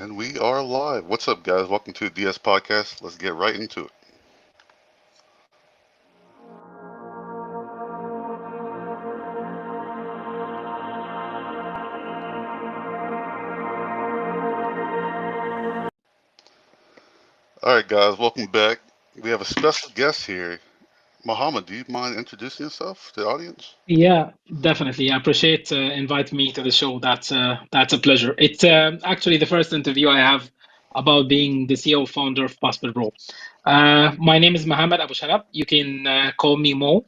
And we are live. What's up, guys? Welcome to DS Podcast. Let's get right into it. All right, guys, welcome back. We have a special guest here. Mohammed, do you mind introducing yourself to the audience? Yeah, definitely. I appreciate inviting me to the show. That's a pleasure. It's actually the first interview I have about being the CEO founder of Passport Pro. My name is Mohamed Abu Sharab. You can call me Mo.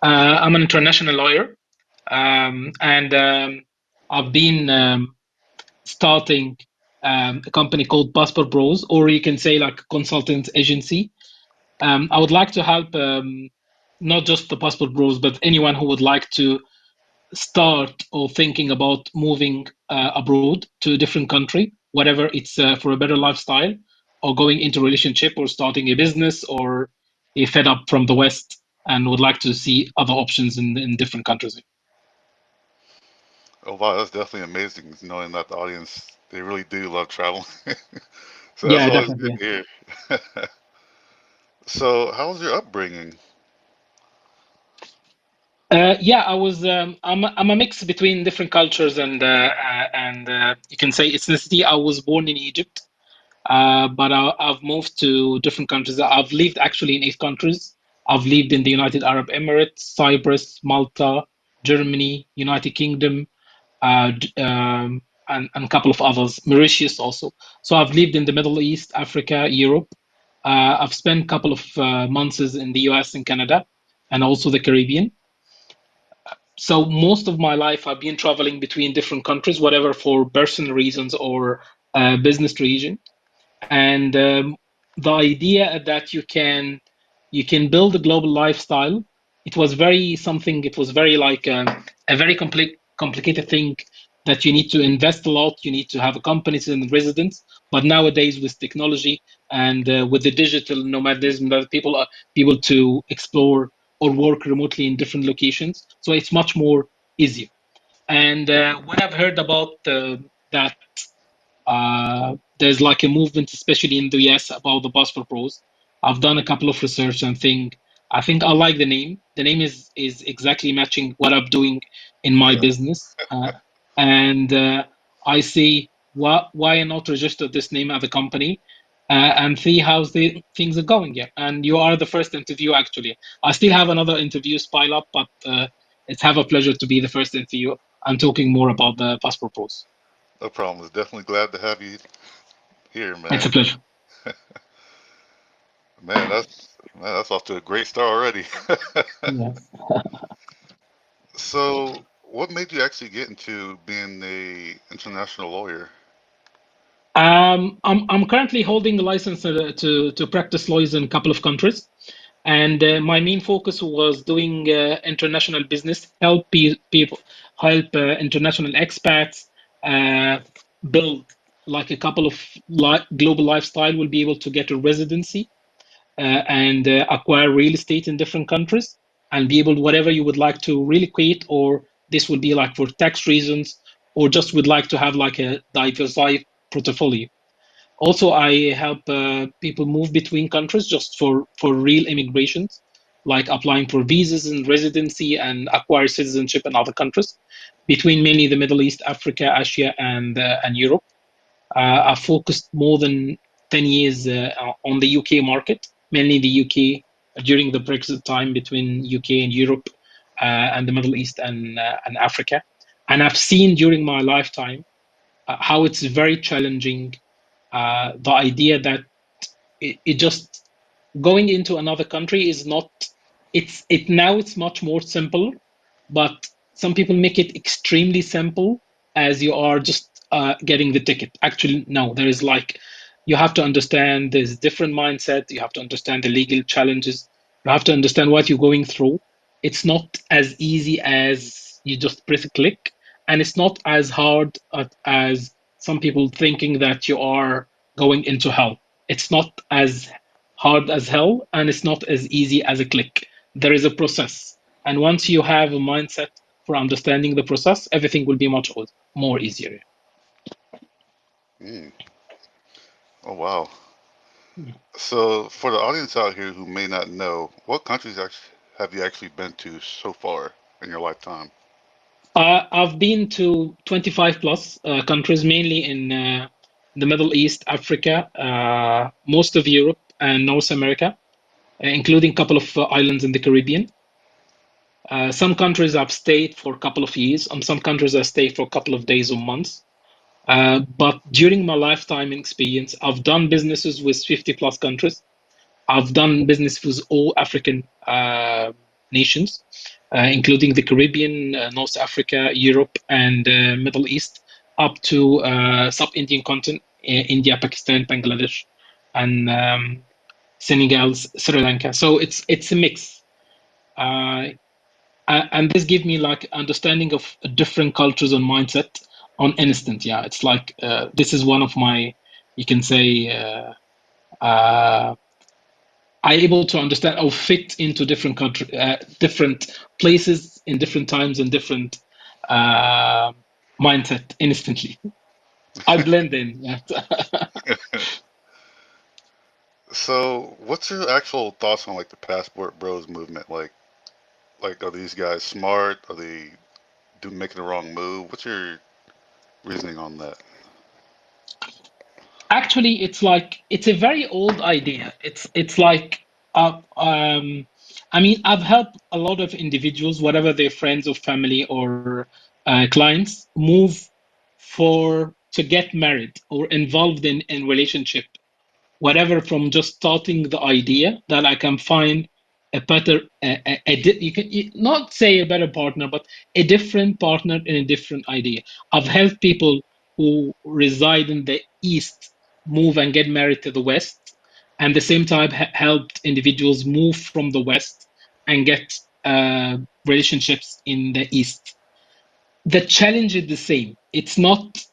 I'm an international lawyer, and I've been starting a company called Passport Bros, or you can say like a consultant agency. I would like to help not just the Passport Bros, but anyone who would like to start or thinking about moving abroad to a different country, whatever it's for a better lifestyle, or going into a relationship, or starting a business, or a fed up from the West and would like to see other options in different countries. Oh, wow, that's definitely amazing knowing that the audience, they really do love traveling. So that's Yeah, always good definitely. to hear. So, how was your upbringing? Yeah, I'm a mix between different cultures and you can say ethnicity. I was born in Egypt, but I've moved to different countries. I've lived actually in 8 countries. I've lived in the United Arab Emirates, Cyprus, Malta, Germany, United Kingdom, and a couple of others, Mauritius also. So I've lived in the Middle East, Africa, Europe. I've spent a couple of months in the US and Canada, and also the Caribbean. So most of my life, I've been traveling between different countries, whatever for personal reasons or business reason. And the idea that you can build a global lifestyle, it was very something. It was very like a very complicated thing that you need to invest a lot. You need to have a companies and residents. But nowadays, with technology and with the digital nomadism, that people are able to explore or work remotely in different locations, so it's much more easier. And when I've heard about that there's like a movement, especially in the US, about the Passport Pros. I've done a couple of research and I think I like the name. The name is exactly matching what I'm doing in my Yeah. business, and I see why not register this name as a company and see how the things are going. Yeah, and you are the first interview actually. I still have another interviews pile up, but it's have a pleasure to be the first interview. I'm talking more about the Passport Pros. No problem. It's definitely glad to have you here, It's a man. pleasure. Man, that's off to a great start already. Yeah. So, what made you actually get into being a international lawyer? I'm currently holding a license to practice laws in a couple of countries, and my main focus was doing international business, people, help international expats uh, build like a couple of global lifestyle. Will be able to get a residency and acquire real estate in different countries and be able whatever you would like to relocate, or this would be like for tax reasons, or just would like to have like a diversified portfolio. Also, I help people move between countries just for real immigrations, like applying for visas and residency and acquire citizenship in other countries, between mainly the Middle East, Africa, Asia, and Europe. I've focused more than 10 years on the UK market, mainly the UK during the Brexit time between UK and Europe and the Middle East and Africa. And I've seen during my lifetime how it's very challenging. The idea that it just going into another country is not, it now it's much more simple, but some people make it extremely simple as you are just getting the ticket. Actually no, there is like, you have to understand there's different mindset, you have to understand the legal challenges, you have to understand what you're going through. It's not as easy as you just press a click, and it's not as hard as some people thinking that you are going into hell. It's not as hard as hell, and it's not as easy as a click. There is a process. And once you have a mindset for understanding the process, everything will be much more easier. Mm. Oh wow. So for the audience out here who may not know, what countries actually have you actually been to so far in your lifetime? I've been to 25 plus countries, mainly in the Middle East, Africa, most of Europe, and North America, including a couple of islands in the Caribbean. Some countries I've stayed for a couple of years, and some countries I stayed for a couple of days or months. But during my lifetime experience, I've done businesses with 50 plus countries. I've done business with all African nations, including the Caribbean, North Africa, Europe, and Middle East, up to sub-Indian continent, India, Pakistan, Bangladesh, and Senegal, Sri Lanka. So it's a mix. Uh, and this give me like understanding of different cultures and mindset on instant. Yeah, it's like this is one of my, you can say, I able to understand or fit into different country, different places in different times and different uh, mindset instantly. I blend in. Yeah. So what's your actual thoughts on like the passport bros movement? Like are these guys smart? Are they do making the wrong move? What's your reasoning on that? Actually, it's like it's a very old idea. It's like I mean, I've helped a lot of individuals, whatever their friends or family or clients, move for to get married or involved in relationship, whatever, from just starting the idea that I can find a better, you can not say a better partner, but a different partner in a different idea. I've helped people who reside in the East move and get married to the West, and the same time helped individuals move from the West and get relationships in the East. The challenge is the same. It's not.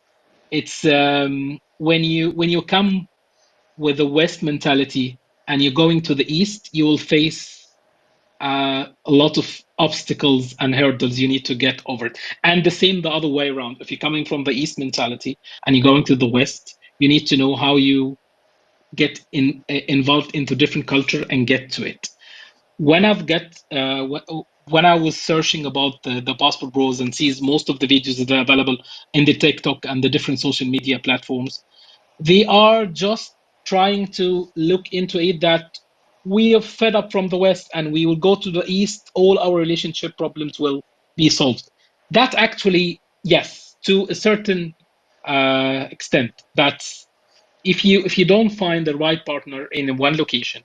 It's when you come with the West mentality and you're going to the East, you will face a lot of obstacles and hurdles you need to get over it. And the same the other way around. If you're coming from the East mentality and you're going to the West, you need to know how you get involved into different culture and get to it. When I've get when I was searching about the passport bros and sees most of the videos that are available in the TikTok and the different social media platforms, they are just trying to look into it that we are fed up from the West and we will go to the East, all our relationship problems will be solved. That actually, yes, to a certain extent. That's if you don't find the right partner in one location,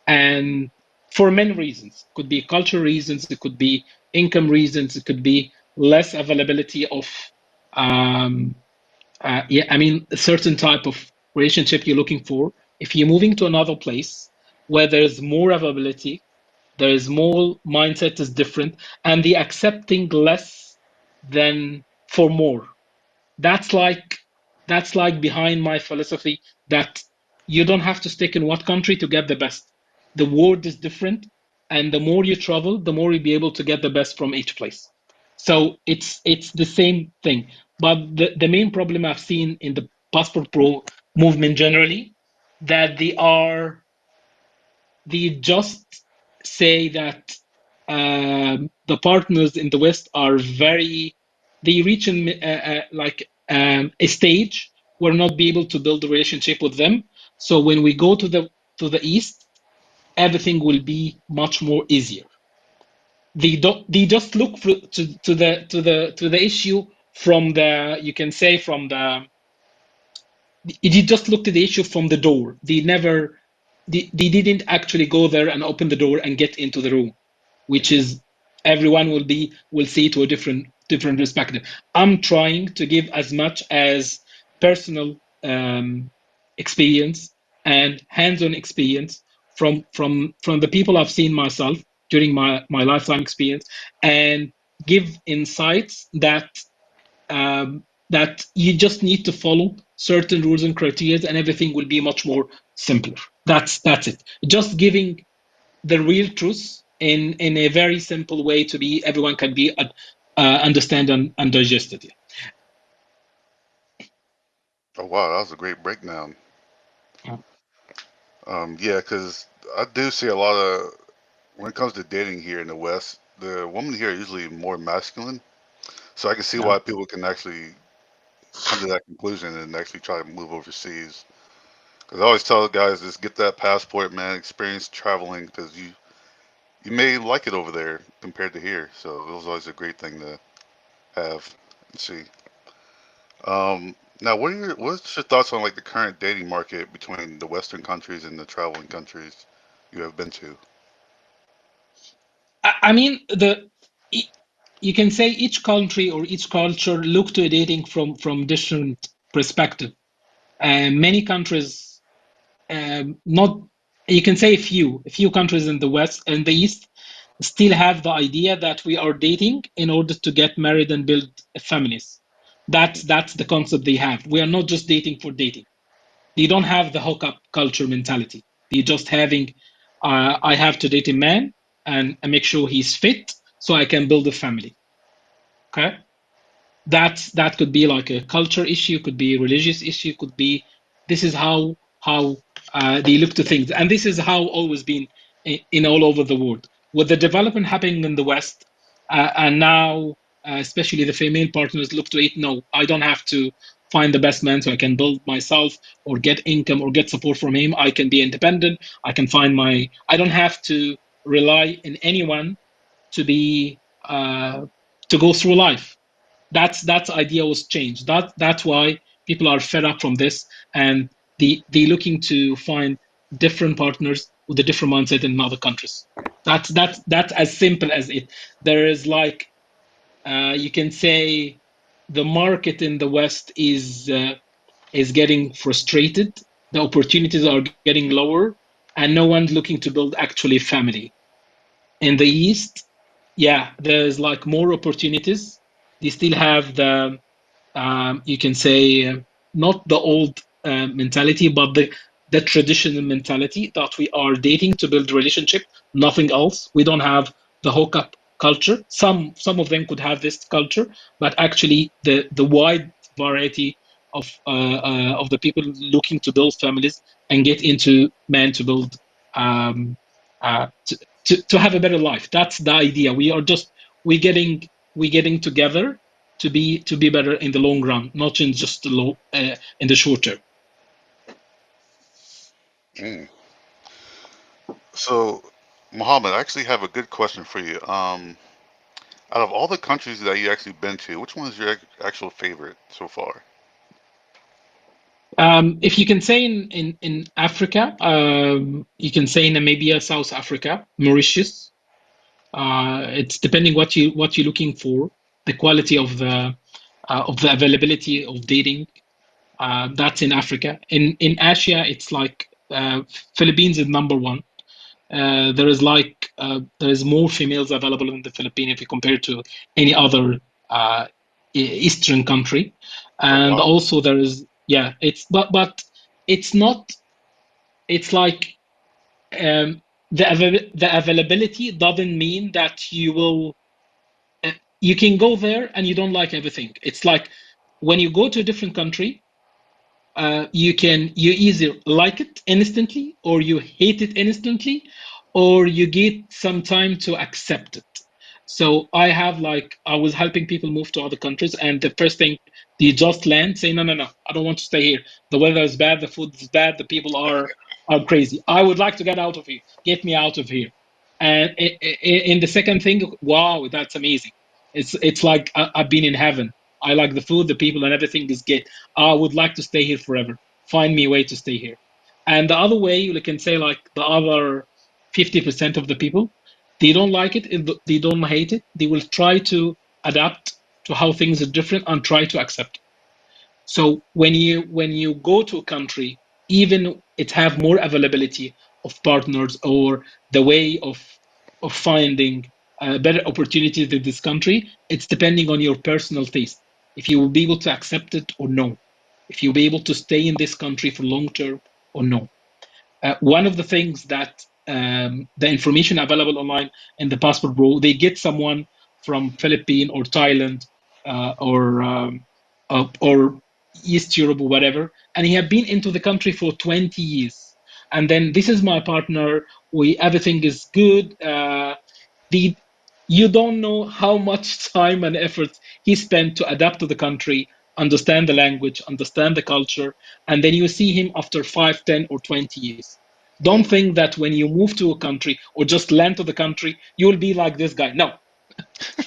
and for many reasons, could be cultural reasons, it could be income reasons, it could be less availability of um, yeah, I mean, a certain type of relationship you're looking for. If you're moving to another place where there's more availability, there is more mindset is different, and the accepting less than for more. That's like that's like behind my philosophy that you don't have to stick in what country to get the best. The world is different, and the more you travel, the more you'll be able to get the best from each place. So it's the same thing. But the main problem I've seen in the passport pro movement generally, that they just say that the partners in the West are very, they reach in like a stage where not be able to build a relationship with them. So when we go to the East, everything will be much more easier. They just look for, to the issue from the, you can say, from the, they just looked at the issue from the door. They didn't actually go there and open the door and get into the room, which is everyone will see to a different perspective. I'm trying to give as much as personal experience and hands-on experience from the people I've seen myself during my lifetime experience, and give insights that you just need to follow certain rules and criteria, and everything will be much more simpler. That's it. Just giving the real truth in a very simple way to be everyone can be understand and digest it. Oh wow, that was a great breakdown. Yeah, because I do see a lot of when it comes to dating here in the West, the women here are usually more masculine. So I can see Yeah. why people can actually come to that conclusion and actually try to move overseas. Because I always tell guys, just get that passport, man. Experience traveling, because you may like it over there compared to here. So it was always a great thing to have and see. Now, what's your thoughts on like the current dating market between the Western countries and the traveling countries you have been to? I mean, e- you can say each country or each culture look to dating from different perspective. Many countries, not you can say a few countries in the West and the East still have the idea that we are dating in order to get married and build families. That's the concept they have. We are not just dating for dating. They don't have the hookup culture mentality. They're just having, I have to date a man and make sure he's fit so I can build a family. Okay, that could be like a culture issue, could be a religious issue, could be this is how they look to things, and this is how always been in all over the world. With the development happening in the West, and now especially the female partners look to it. No, I don't have to find the best man so I can build myself or get income or get support from him. I can be independent. I can find my. I don't have to rely on anyone to be to go through life. That's idea was changed. That's why people are fed up from this, and they looking to find different partners with a different mindset in other countries. That's as simple as it. There is like you can say the market in the West is getting frustrated. The opportunities are getting lower, and no one's looking to build actually family. In the East, yeah, there's like more opportunities. They still have the you can say not the old mentality, but the traditional mentality that we are dating to build relationship, nothing else. We don't have the hookup culture. Some of them could have this culture, but actually the wide variety of the people looking to build families and get into men to build um, to have a better life. That's the idea. We are just we getting together to be better in the long run, not in just in the short term. Mm. So, Mohammed, I actually have a good question for you. Out of all the countries that you actually been to, which one is your actual favorite so far? If you can say in Africa, you can say Namibia, South Africa, Mauritius. It's depending what you're looking for, the quality of the availability of dating. That's in Africa. In Asia, it's like Philippines is number one. There is more females available in the Philippines if you compare to any other Eastern country, Oh and wow. also there is yeah it's but it's not it's like the availability doesn't mean that you can go there and you don't like everything. It's like when you go to a different country, you either like it instantly or you hate it instantly or you get some time to accept it. So I was helping people move to other countries, and the first thing they just land say, no, I don't want to stay here. The weather is bad, the food is bad, the people are crazy. I would like to get out of here. Get me out of here. And in the second thing, wow, that's amazing. It's like I've been in heaven. I like the food, the people, and everything is good. I would like to stay here forever. Find me a way to stay here. And the other way, you can say like the other 50% of the people, they don't like it, they don't hate it. They will try to adapt to how things are different and try to accept. So when you go to a country, even it have more availability of partners or the way of finding better opportunities in this country, it's depending on your personal taste. If you will be able to accept it or no, if you'll be able to stay in this country for long term or no. One of the things that the information available online in the passport bureau, they get someone from Philippines or Thailand or East Europe or whatever, and he had been into the country for 20 years. and then this is my partner. We everything is good. The You don't know how much time and effort he spent to adapt to the country, understand the language, understand the culture, and then you see him after 5, 10, or 20 years. Don't Mm, think that when you move to a country or just land to the country, you will be like this guy. No,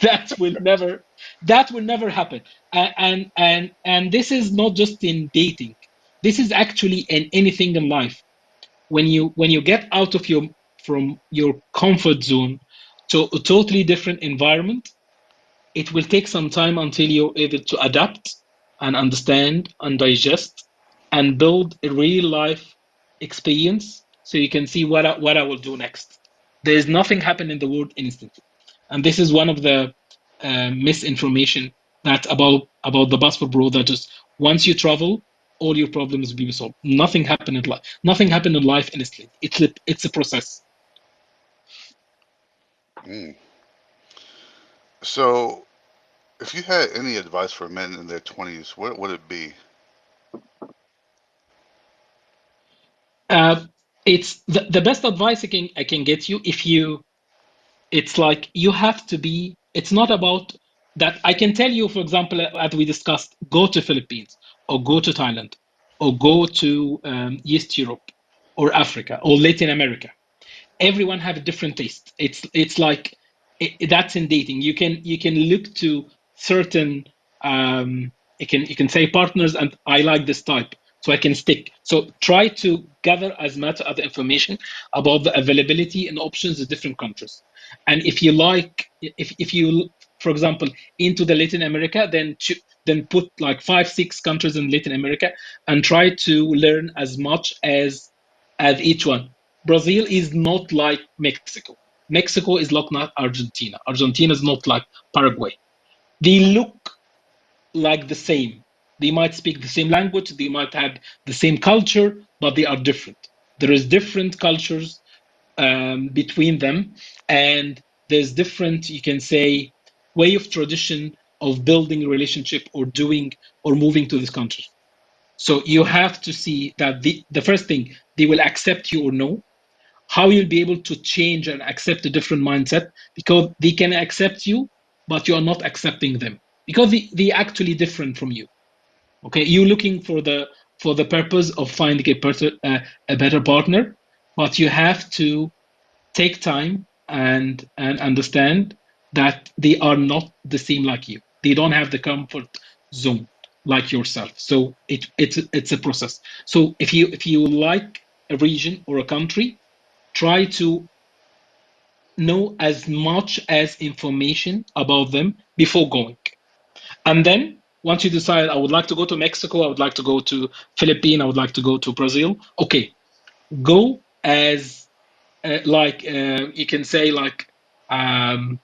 that will never that will never happen. And this is not just in dating. This is actually in anything in life. When you get out of your from your comfort zone to a totally different environment, it will take some time until you're able to adapt and understand and digest and build a real life experience so you can see what I will do next. There is nothing happen in the world instantly. And this is one of the misinformation that about the passport bro, that just once you travel, all your problems will be solved. Nothing happen in life. Nothing happen in life instantly. It's a process. mm. So, if you had any advice for men in their 20s, what would it be? Uh, it's the best advice I can get you. If you It's like you have to be, it's not about that. I can tell you, for example, as we discussed, go to Philippines or go to Thailand or go to East Europe or Africa or Latin America. Everyone have a different taste. It's like that's in dating. You can look to certain you can say partners, and I like this type, so I can stick. So try to gather as much of the information about the availability and options in different countries. And if you like, if you, for example, into the Latin America, then put like 5, 6 countries in Latin America and try to learn as much as each one. Brazil is not like Mexico. Mexico is like not Argentina. Argentina is not like Paraguay. They look like the same. They might speak the same language, they might have the same culture, but they are different. There is different cultures between them, and there's different, you can say, way of tradition of building a relationship or doing or moving to this country. So you have to see that the first thing, they will accept you or no. How you'll be able to change and accept a different mindset, because they can accept you but you are not accepting them, because they actually different from you. Okay, you're looking for the purpose of finding a better partner, but you have to take time and understand that they are not the same like you. They don't have the comfort zone like yourself. So it's a process. So if you like a region or a country, try to know as much as information about them before going. And then once you decide, I would like to go to Mexico, I would like to go to Philippines, I would like to go to Brazil. Okay, go as you can say like um,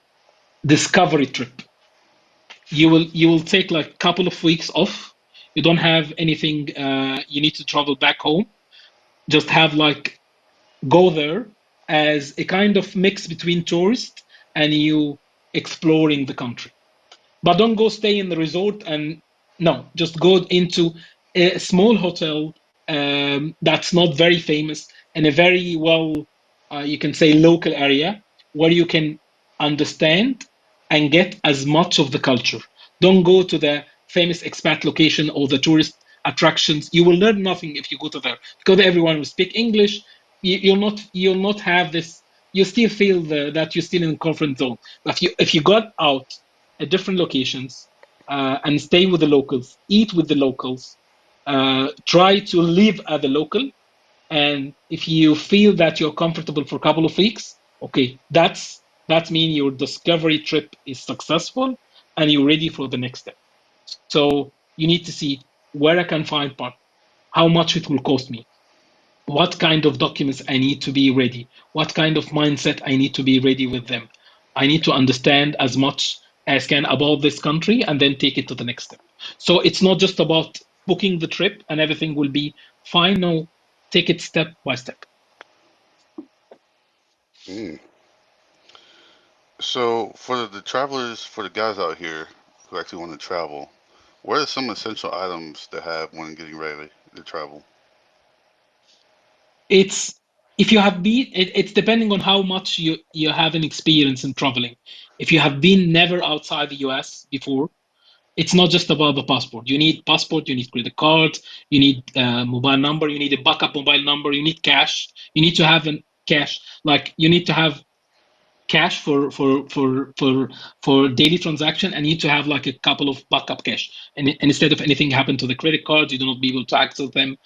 discovery trip. You will take like a couple of weeks off. You don't have anything. You need to travel back home. Just have like go there as a kind of mix between tourist and you exploring the country. But don't go stay in the resort, and no, just go into a small hotel that's not very famous in a very well, you can say, local area where you can understand and get as much of the culture. Don't go to the famous expat location or the tourist attractions. You will learn nothing if you go to there, because everyone will speak English. You'll not have this. You still feel that you're still in the comfort zone. But if you got out at different locations and stay with the locals, eat with the locals, try to live as a local. And if you feel that you're comfortable for a couple of weeks, okay, that means your discovery trip is successful and you're ready for the next step. So you need to see where I can find partner, how much it will cost me, what kind of documents I need to be ready, what kind of mindset I need to be ready with them. I need to understand as much as can about this country and then take it to the next step. So it's not just about booking the trip and everything will be fine. No, take it step by step. Mm. So, for the travelers, for the guys out here who actually want to travel, what are some essential items to have when getting ready to travel? It's if you have been it's depending on how much you have an experience in traveling. If you have been never outside the US before, it's not just about the passport. You need passport, you need credit cards, you need mobile number, you need a backup mobile number, you need cash. You need to have an cash, like you need to have cash for daily transaction, and you need to have like a couple of backup cash. And instead of anything happen to the credit cards, you do not be able to access them.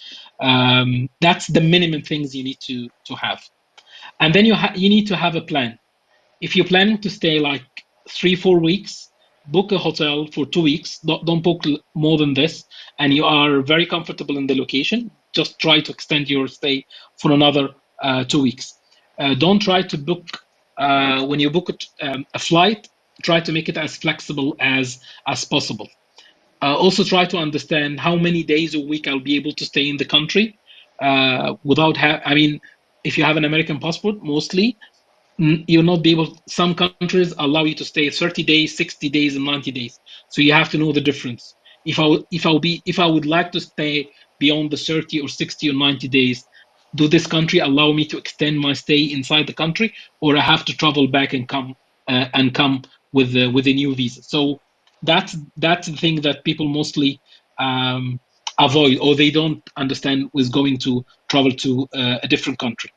That's the minimum things you need to have. And then you need to have a plan. If you're planning to stay like 3 4 weeks, book a hotel for 2 weeks. Don't book more than this. And you are very comfortable in the location, just try to extend your stay for another 2 weeks. Don't try to book when you book a flight, try to make it as flexible as possible. Also try to understand how many days a week I'll be able to stay in the country I mean, if you have an American passport, mostly you'll not be able. Some countries allow you to stay 30 days, 60 days, and 90 days. So you have to know the difference. If I would like to stay beyond the 30 or 60 or 90 days, do this country allow me to extend my stay inside the country, or I have to travel back and come with a new visa? So that's the thing that people mostly um, avoid, or they don't understand with going to travel to a different country.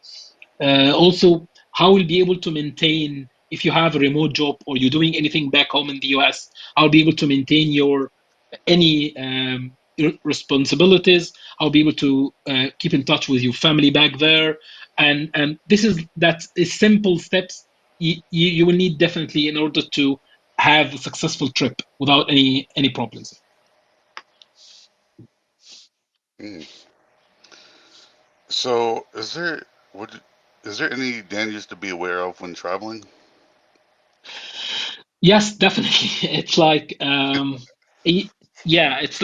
Also, how we'll be able to maintain, if you have a remote job or you're doing anything back home in the US, I'll be able to maintain your any responsibilities. I'll be able to keep in touch with your family back there. And this is that is simple steps you will need definitely in order to have a successful trip without any problems. Mm. So, would is there any dangers to be aware of when traveling? Yes, definitely. It's like y- yeah, it's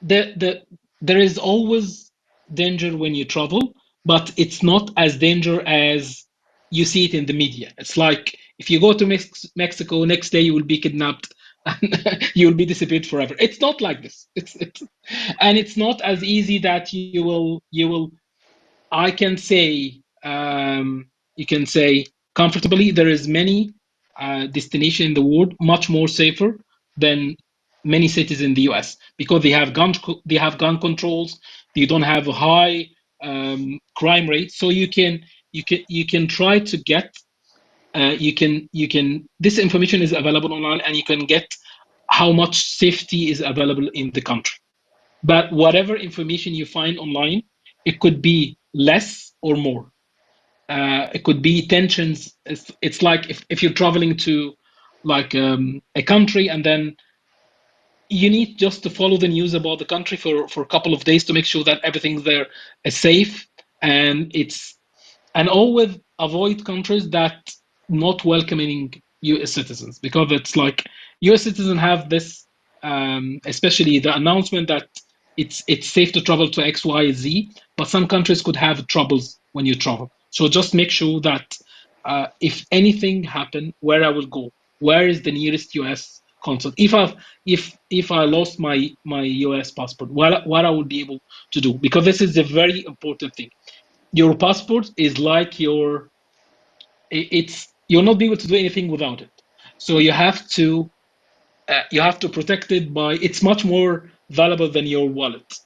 the there is always danger when you travel, but it's not as danger as you see it in the media. It's like if you go to Mexico, next day you will be kidnapped and you will be disappeared forever. It's not like this. It's and it's not as easy that you will I can say you can say comfortably there is many destination in the world much more safer than many cities in the US, because they have gun controls. They don't have a high crime rate, so you can try to get you can this information is available online, and you can get how much safety is available in the country. But whatever information you find online, it could be less or more. It could be tensions. It's like if you're traveling to like a country, and then you need just to follow the news about the country for a couple of days to make sure that everything there is safe. And always avoid countries that not welcoming US citizens, because it's like US citizens have this especially the announcement that it's safe to travel to XYZ, but some countries could have troubles when you travel. So just make sure that if anything happen, where I will go, where is the nearest US consulate? If I lost my US passport, what I would be able to do, because this is a very important thing. Your passport is like it's you'll not be able to do anything without it. So you have to protect it. By It's much more valuable than your wallet.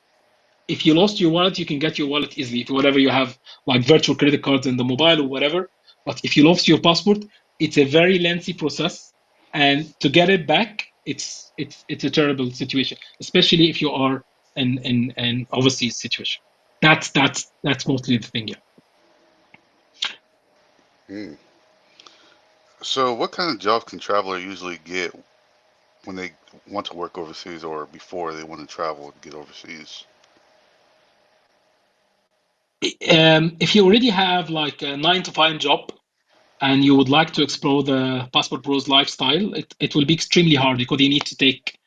If you lost your wallet, you can get your wallet easily, if whatever you have, like virtual credit cards in the mobile or whatever. But if you lost your passport, it's a very lengthy process, and to get it back, it's a terrible situation, especially if you are in an overseas situation. That's mostly the thing. Yeah. Mm. So, what kind of jobs can traveler usually get when they want to work overseas or before they want to travel to get overseas? If you already have like a 9 to 5 job, and you would like to explore the passport bros lifestyle, it will be extremely hard, because you need to take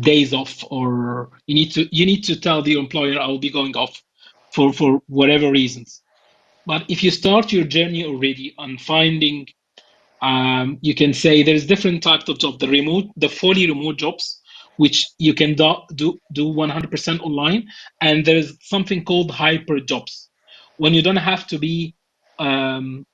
days off, or you need to tell the employer I will be going off for whatever reasons. But if you start your journey already on finding, you can say there's different types of job. The fully remote jobs, which you can do 100% online. And there's something called hyper jobs, when you don't have to be on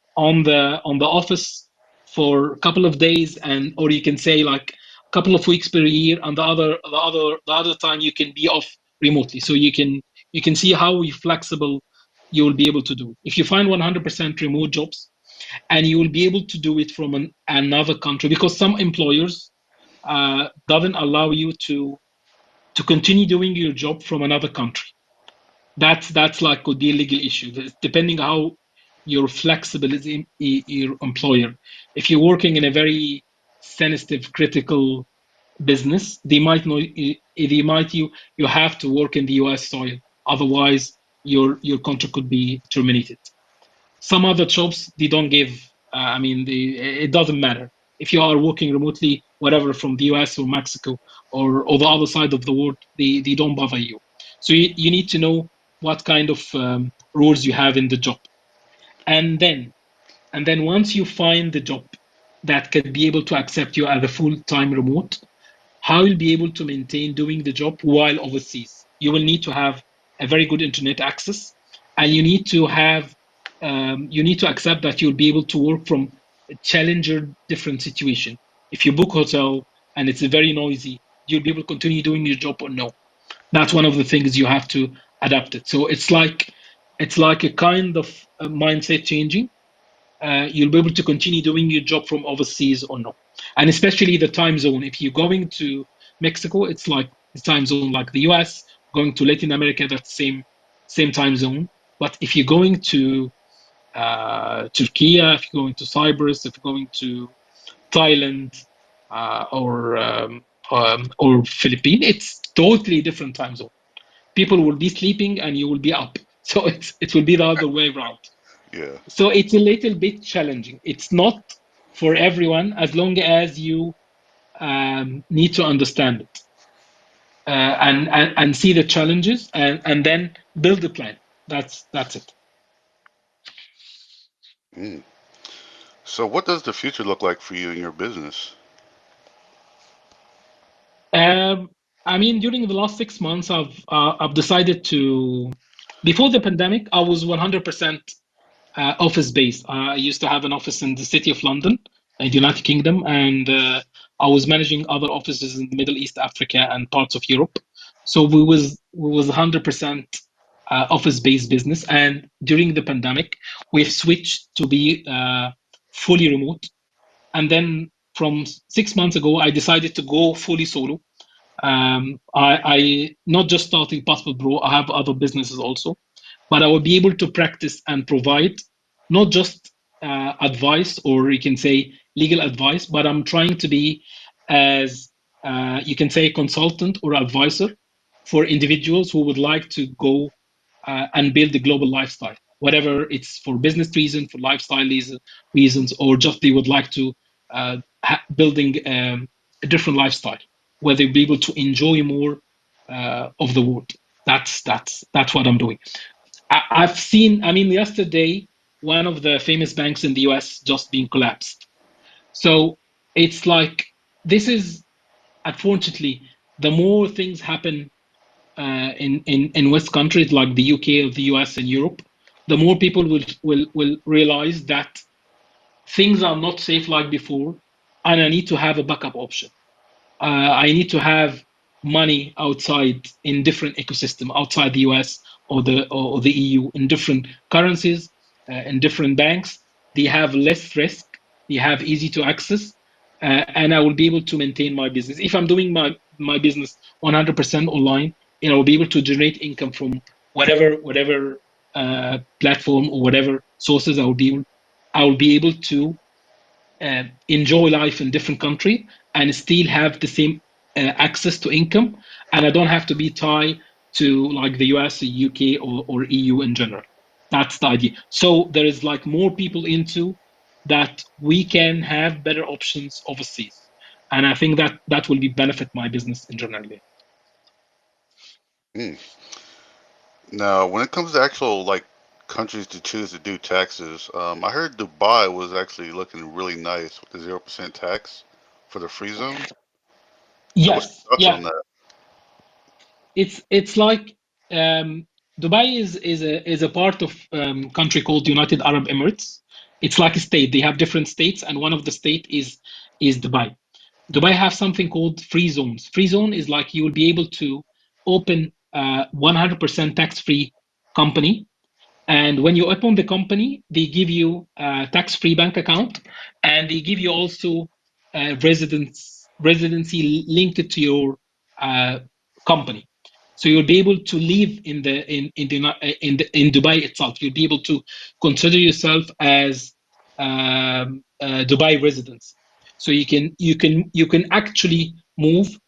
the office for a couple of days, and or you can say like a couple of weeks per year, and the other time you can be off remotely. So you can see how flexible you will be able to do if you find 100% remote jobs, and you will be able to do it from another country, because some employers doesn't allow you to continue doing your job from another country. That's like could be a legal issue. Depending how you're flexible as your employer. If you're working in a very sensitive, critical business, they might know they might you have to work in the US soil. Otherwise, your contract could be terminated. Some other jobs they don't give. It doesn't matter if you are working remotely, whatever, from the US or Mexico or the other side of the world. They don't bother you. So you need to know what kind of rules you have in the job, and then once you find the job that could be able to accept you as a full-time remote, how you'll be able to maintain doing the job while overseas. You will need to have a very good internet access, and you need to accept that you'll be able to work from a challenger different situation. If you book hotel and it's very noisy, you'll be able to continue doing your job or no. That's one of the things you have to adapt it. So it's like a kind of mindset changing. You'll be able to continue doing your job from overseas or no. And especially the time zone. If you're going to Mexico, it's like the time zone like the US. Going to Latin America, that's same time zone. But if you're going to Turkey, if you're going to Cyprus, if you're going to Thailand, or Philippines, it's totally different time zone. People will be sleeping and you will be up. So it will be the other way around. Yeah. So it's a little bit challenging. It's not for everyone, as long as you need to understand it, and see the challenges, and then build a plan. That's it. Mm. So, what does the future look like for you in your business? Um, during the last 6 months, I've decided to. Before the pandemic, I was 100% office based. I used to have an office in the city of London, in the United Kingdom, and I was managing other offices in the Middle East, Africa, and parts of Europe. So we was 100% office based business. And during the pandemic, we've switched to be fully remote. And then from 6 months ago, I decided to go fully solo. I not just starting Passport Bro, I have other businesses also, but I will be able to practice and provide not just advice, or you can say legal advice, but I'm trying to be as you can say consultant or advisor for individuals who would like to go and build a global lifestyle, whatever it's for business reason, for lifestyle reasons, or just they would like to building a different lifestyle where they'll be able to enjoy more of the world. That's what I'm doing. I've seen. Yesterday, one of the famous banks in the US just being collapsed. So it's like this is unfortunately the more things happen in West countries like the UK, or the US, and Europe, the more people will realize that things are not safe like before, and I need to have a backup option. I need to have money outside in different ecosystem outside the US or the EU in different currencies, in different banks. They have less risk. They have easy to access, and I will be able to maintain my business. If I'm doing my business 100% online, I will be able to generate income from whatever platform or whatever sources I will be able to enjoy life in different country and still have the same access to income, and I don't have to be tied to like the US, or UK, or EU in general. That's the idea. So there is like more people into that we can have better options overseas, and I think that will be benefit my business in general. Mm. Now, when it comes to actual like countries to choose to do taxes, I heard Dubai was actually looking really nice with the 0% tax for the free zone. So what's Yes, your thoughts yeah. on that? It's like um, Dubai is a part of country called United Arab Emirates. It's like a state. They have different states, and one of the state is Dubai. Dubai have something called free zones. Free zone is like you will be able to open 100% tax-free company, and when you open the company, they give you a tax-free bank account, and they give you also residency linked to your company. So you'll be able to live in Dubai itself. You'll be able to consider yourself as Dubai residents. So you can actually move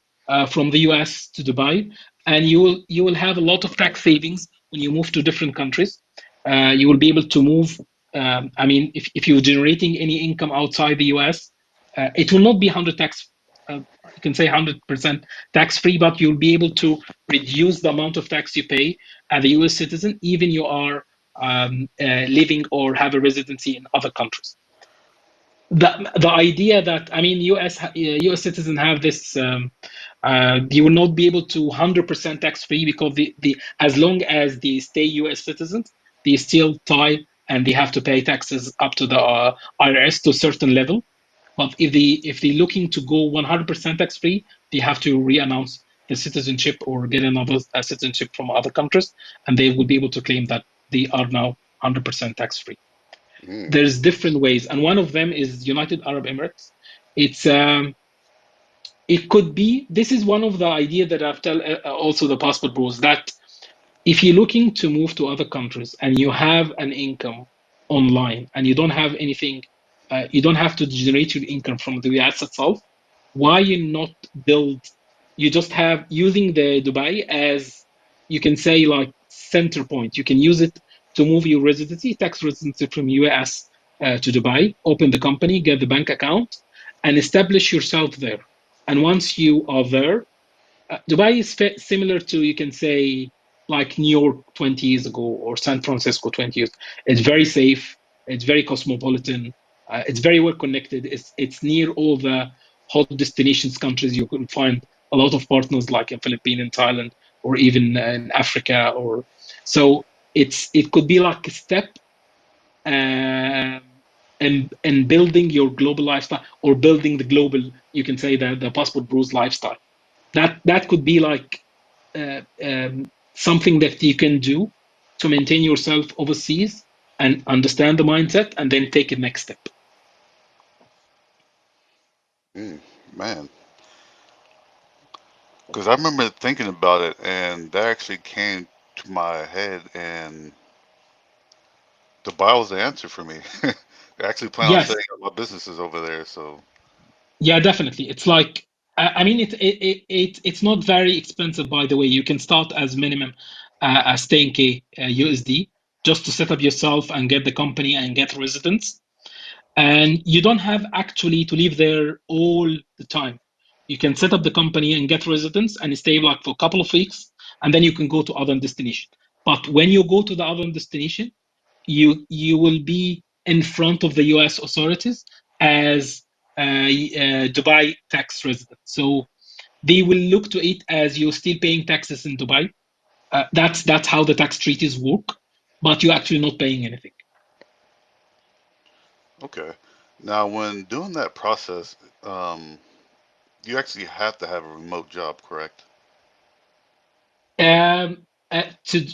from the US to Dubai, and you will have a lot of tax savings when you move to different countries. You will be able to move. I mean, if you're generating any income outside the US, it will not be 100 tax. You can say 100% tax free, but you'll be able to reduce the amount of tax you pay as a US citizen, even you are living or have a residency in other countries. The idea that, I mean, US citizens have this, you will not be able to 100% tax free, because the as long as they stay US citizens, they still tie and they have to pay taxes up to the IRS to a certain level. But if they're looking to go 100% tax free, they have to re-announce the citizenship or get another citizenship from other countries, and they will be able to claim that they are now 100% tax free. Mm, There's different ways, and one of them is United Arab Emirates. It's it could be, this is one of the idea that I've tell also the passport bros, that if you're looking to move to other countries and you have an income online and you don't have anything, you don't have to generate your income from the US itself. Why you not build? You just have using the Dubai as, you can say, like center point. You can use it to move your residency, tax residency from US to Dubai. Open the company, get the bank account, and establish yourself there. And once you are there, Dubai is similar to, you can say, like New York 20 years ago or San Francisco 20 years. It's very safe. It's very cosmopolitan. It's very well connected. It's near all the hot destinations countries. You can find a lot of partners like in Philippines and Thailand, or even in Africa. Or so it could be like a step um, in building your global lifestyle, or building the global, you can say, the passport bros lifestyle. That could be like something that you can do to maintain yourself overseas and understand the mindset, and then take a next step. mm, man, because I remember thinking about it, and that actually came to my head, and Dubai was the answer for me. I actually plan on setting Yes, up my businesses over there, so yeah, definitely. It's like, I mean, it's not very expensive, by the way. You can start as minimum as 10K USD, just to set up yourself and get the company and get residence. And you don't have actually to live there all the time. You can set up the company and get residence and stay like for a couple of weeks, and then you can go to other destination. But when you go to the other destination, you will be in front of the US authorities as Dubai tax resident. So they will look to it as you're still paying taxes in Dubai. That's how the tax treaties work, but you're actually not paying anything. okay. Now, when doing that process, um, you actually have to have a remote job, correct? Um, to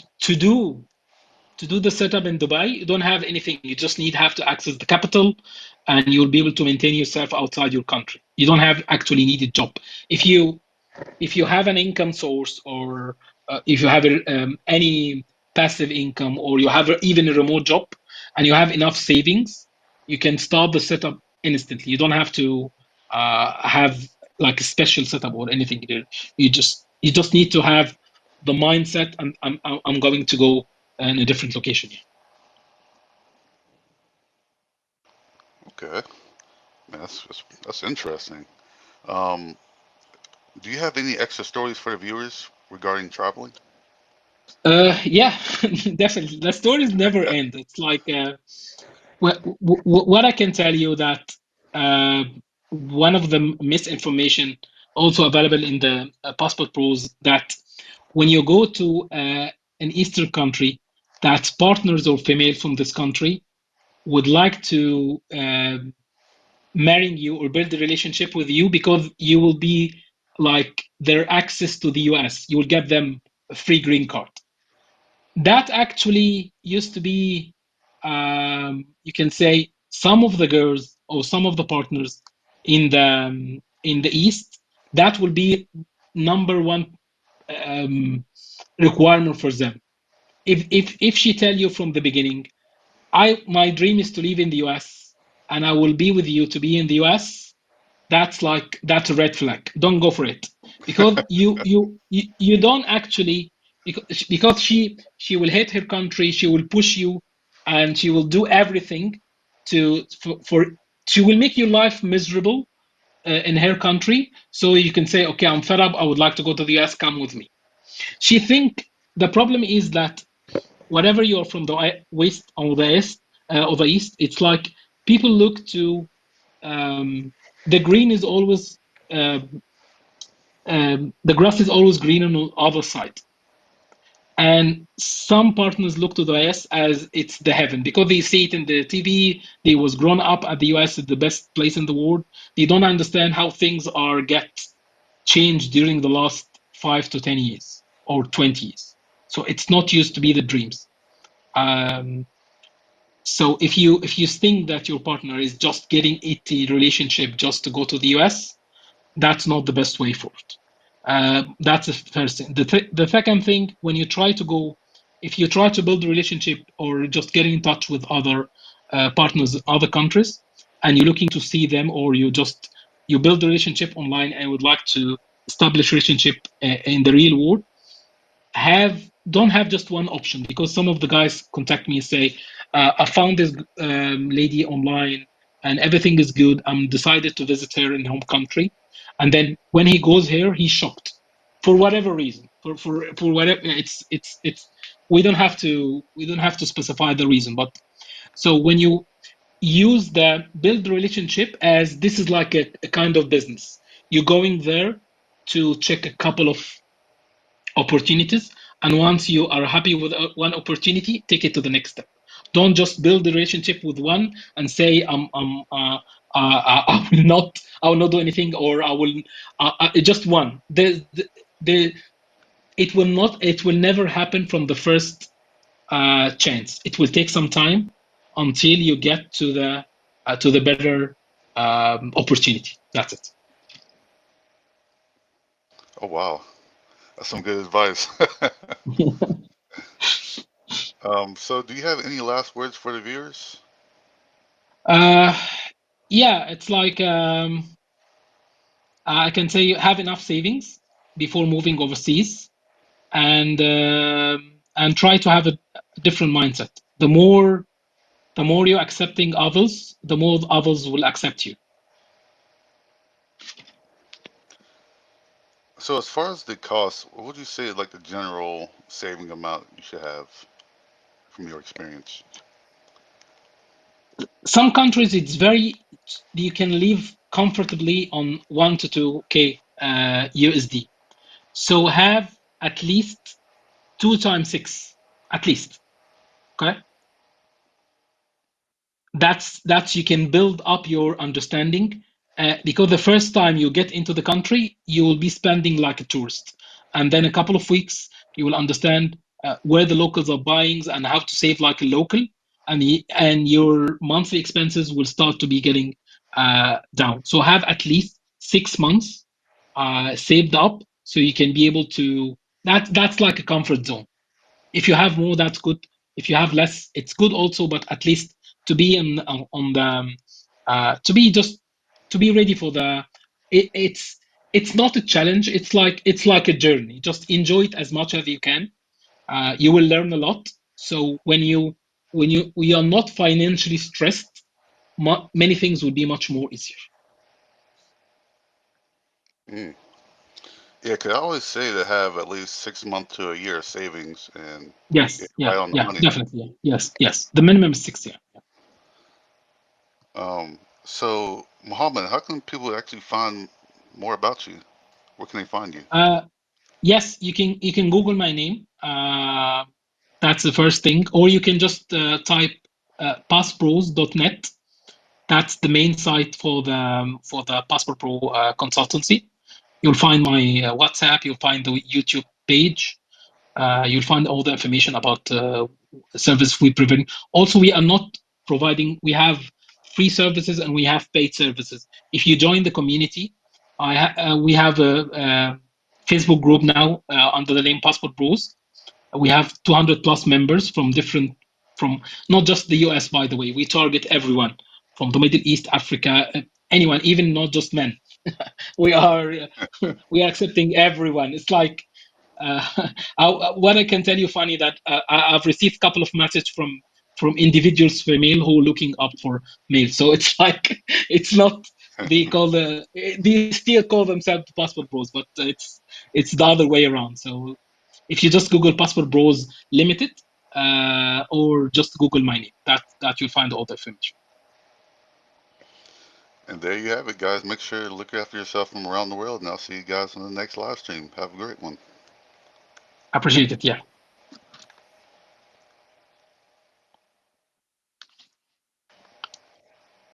do the setup in Dubai, you don't have anything. You just have to access the capital, and you'll be able to maintain yourself outside your country. You don't have actually need a job. If you have an income source, or if you have any passive income, or you have even a remote job, and you have enough savings, you can start the setup instantly. You don't have to have like a special setup or anything. You just need to have the mindset, and I'm going to go in a different location. Okay, man, that's interesting. Um, do you have any extra stories for the viewers regarding traveling? Yeah, definitely. The stories never end. It's like what I can tell you, that uh, one of the misinformation also available in the passport pros, that when you go to an Eastern country, that partners or female from this country would like to marrying you or build a relationship with you because you will be like their access to the US. You will get them a free green card. That actually used to be, you can say, some of the girls or some of the partners in the East. That will be number one um, requirement for them. If she tell you from the beginning, I my dream is to live in the US and I will be with you to be in the US, that's a red flag. Don't go for it because you don't actually, because she will hate her country, she will push you, and she will do everything for she will make your life miserable in her country. So you can say, okay, I'm fed up. I would like to go to the US. Come with me. She think the problem is that whatever you're from the west or the east, it's like people look to the green is always uh, the grass is always green on the other side. And some partners look to the US as it's the heaven because they see it in the TV. They was grown up at the US as the best place in the world. They don't understand how things are get changed during the last 5 to 10 years or 20 years. So it's not used to be the dreams. Um, so if you think that your partner is just getting into relationship just to go to the US, that's not the best way forward. That's the first thing. The second thing, when you try to go, if you try to build a relationship or just getting in touch with other partners, other countries, and you're looking to see them, or you build a relationship online and would like to establish relationship in the real world, have don't have just one option, because some of the guys contact me and say, I found this lady online and everything is good. I'm decided to visit her in home country, and then when he goes here he's shocked for whatever reason, for whatever. It's we don't have to specify the reason. But so when you use the build relationship as this is like a kind of business, you're going there to check a couple of opportunities, and once you are happy with one opportunity, take it to the next step. Don't just build a relationship with one and say, I will not do anything, or I will just one the it will never happen from the first chance. It will take some time until you get to the better opportunity. That's it. Oh wow, that's some good advice. So do you have any last words for the viewers? uh, yeah, it's like I can say have enough savings before moving overseas, and try to have a different mindset. The more you're accepting others, the more others will accept you. So as far as the cost, what would you say like the general saving amount you should have from your experience? Some countries it's very you can live comfortably on 1 to 2K USD. So have at least 2 times 6, at least. Okay, that's you can build up your understanding, because the first time you get into the country you will be spending like a tourist, and then a couple of weeks you will understand where the locals are buying and how to save like a local, and your monthly expenses will start to be getting down. So have at least 6 months saved up so you can be able to, that's like a comfort zone. If you have more, that's good. If you have less, it's good also, but at least to be on the to be just to be ready for the it's not a challenge, it's like a journey. Just enjoy it as much as you can. You will learn a lot. So when you are not financially stressed, many things will be much more easier. Mm. Yeah, 'cause I always say to have at least 6 months to a year of savings and yeah, Yes, yeah, right on the yeah, money. definitely, yeah. Yes, yes, the minimum is 6 years. So Mohammed, how can people actually find more about you? Where can they find you? Uh, yes, you can Google my name. That's the first thing, or you can just type passpros.net. That's the main site for the Passport Pro consultancy. You'll find my WhatsApp. You'll find the YouTube page. You'll find all the information about service we provide. Also, we are not providing. We have free services and we have paid services. If you join the community, we have a Facebook group now under the name Passport Bros. We have 200 plus members from different, from not just the US, by the way. We target everyone from the Middle East, Africa, anyone, even not just men. We are we are accepting everyone. It's like uh, what I can tell you, funny that I've received a couple of messages from individuals female who are looking up for male. So it's like it's not they still call themselves passport bros, but it's the other way around. So if you just Google passport bros limited or just Google my name, that you'll find all the information. And there you have it, guys. Make sure to look after yourself from around the world, and I'll see you guys on the next live stream. Have a great one. Appreciate it. Yeah.